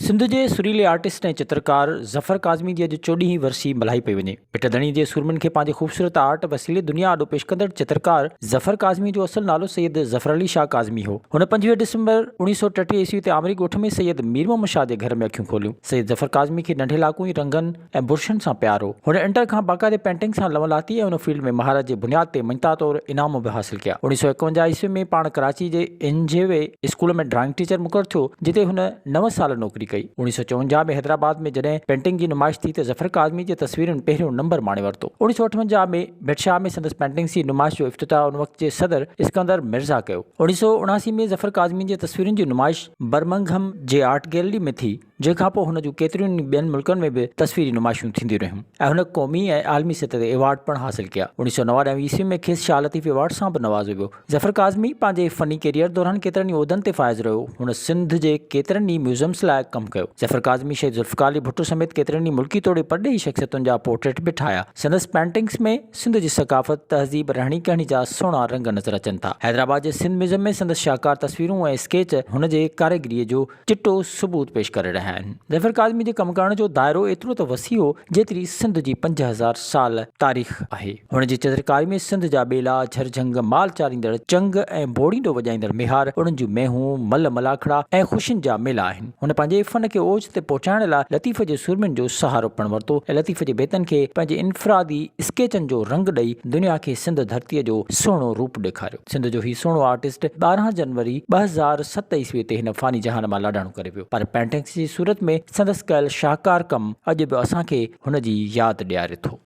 सिंध जे सुरीले artist ऐं चित्रकार ज़फ़र काज़मी जी अॼु 14वीं वरसी मल्हाई पई वञे। पिटदणी जे सुरमनि खे पंहिंजे ख़ूबसूरत आर्ट वसीले दुनिया आॾो पेश कंदड़ चित्रकार ज़फ़र काज़मी जो असुलु नालो सैयद ज़फ़र अली शाह काज़मी हो। हुन 25 डिसंबर 1930 ईस्वी ते आमरी ॻोठ में सैयद मीर मोहम्मद शाह जे घर में अखियूं खोलियूं। सैयद ज़फ़र काज़मी खे नंढे लाकूं रंगनि ऐं बुरशनि सां प्यार हो। हुन इंटर खां बाक़ाइदे पेंटिंग सां लवलाती ऐं हुन फील्ड में महारत जे बुनियाद ते मञता तौरु इनाम बि हासिल कया। 1951 ईस्वी में पाण कराची जे इंजेवे स्कूल में ड्राइंग टीचर मुक़ररु थियो, जिते हुन 9 साल नौकरी कई। 1954 में हैदराबाद में जॾहिं पेंटिंग की नुमाइश थी त ज़फ़र काज़मी जी तस्वीरुनि पहिरियों नंबर माणे वरितो। 1958 में बेदशाह में संदसि पेंटिंग्स जी नुमाइश जो इफ़्तिताह उन वक़्त जे सदर इस्कंदर मिर्ज़ा कयो। 1979 में ज़फ़र काज़मी जी तस्वीरुनि जी नुमाइश बर्मिंघम जे आर्ट गैलरी में थी, जंहिंखां पोइ हुन जूं केतिरियुनि ॿियनि मुल्कनि में बि तस्वीरी नुमाइशूं थींदियूं रहियूं ऐं हुन क़ौमी ऐं आलमी सतह ते एवार्ड पिणु हासिल कया। 1999 ईस्वी में खेसि शाह लतीफ़ एवार्ड सां बि नवाज़ियो वियो। ज़फ़र काज़मी पंहिंजे फ़नी कैरियर दौरान केतिरनि ई उहिदनि ते फ़ाइज़ रहियो। हुन सिंध जे केतिरनि ई म्यूज़ियम्स लाइ कमु कयो। ज़फ़र काज़मी शहीद ज़ुल्फ़िकार अली भुट्टो समेत केतिरनि ई मुल्की तौर परॾेही शख़्सियतुनि जा पोर्ट्रेट बि ठाहिया। संदसि पेंटिंग्स में सिंध जी सक़ाफ़त, तहज़ीब, रहणी कहणी जा सुहिणा रंग नज़र अचनि था। हैदराबाद जे सिंध म्यूज़ियम में संदसि शाहकार तस्वीरूं ऐं स्केच हुन जे कारीगरीअ जो चिटो सबूत पेश करे रहिया आहिनि। ज़फ़र काज़मी जे कमु करण जो दायरो एतिरो त वसी हो जेतिरी सिंध जी 5000 साल तारीख़ आहे। हुन जी चित्रकारी में सिंध जा ॿेला, झरझंग, माल चारींदड़ चंग ऐं बोड़ींदो वॼाईंदड़ मेहार, उन्हनि जूं मेहूं, मल मलाखड़ा ऐं ख़ुशियुनि जा मेला आहिनि। हुन पंहिंजे फ़न खे ओज ते पहुचाइण लाइ लतीफ़ जे सुरमियुनि जो सहारो पिणु वरितो ऐं लतीफ़ जे बेतनि खे पंहिंजे इनफ़रादी स्केचनि जो रंग ॾेई दुनिया खे सिंध धरतीअ जो सुहिणो रूप ॾेखारियो। सिंध जो ही सुहिणो आर्टिस्ट 12 जनवरी 2007 ईस्वी ते हिन फ़ानी जहान मां लाॾाणो करे वियो, पर पेंटिंग्स जी सूरत में संदसि कयल शाहकार कमु अॼु बि असांखे हुन जी यादि ॾियारे थो।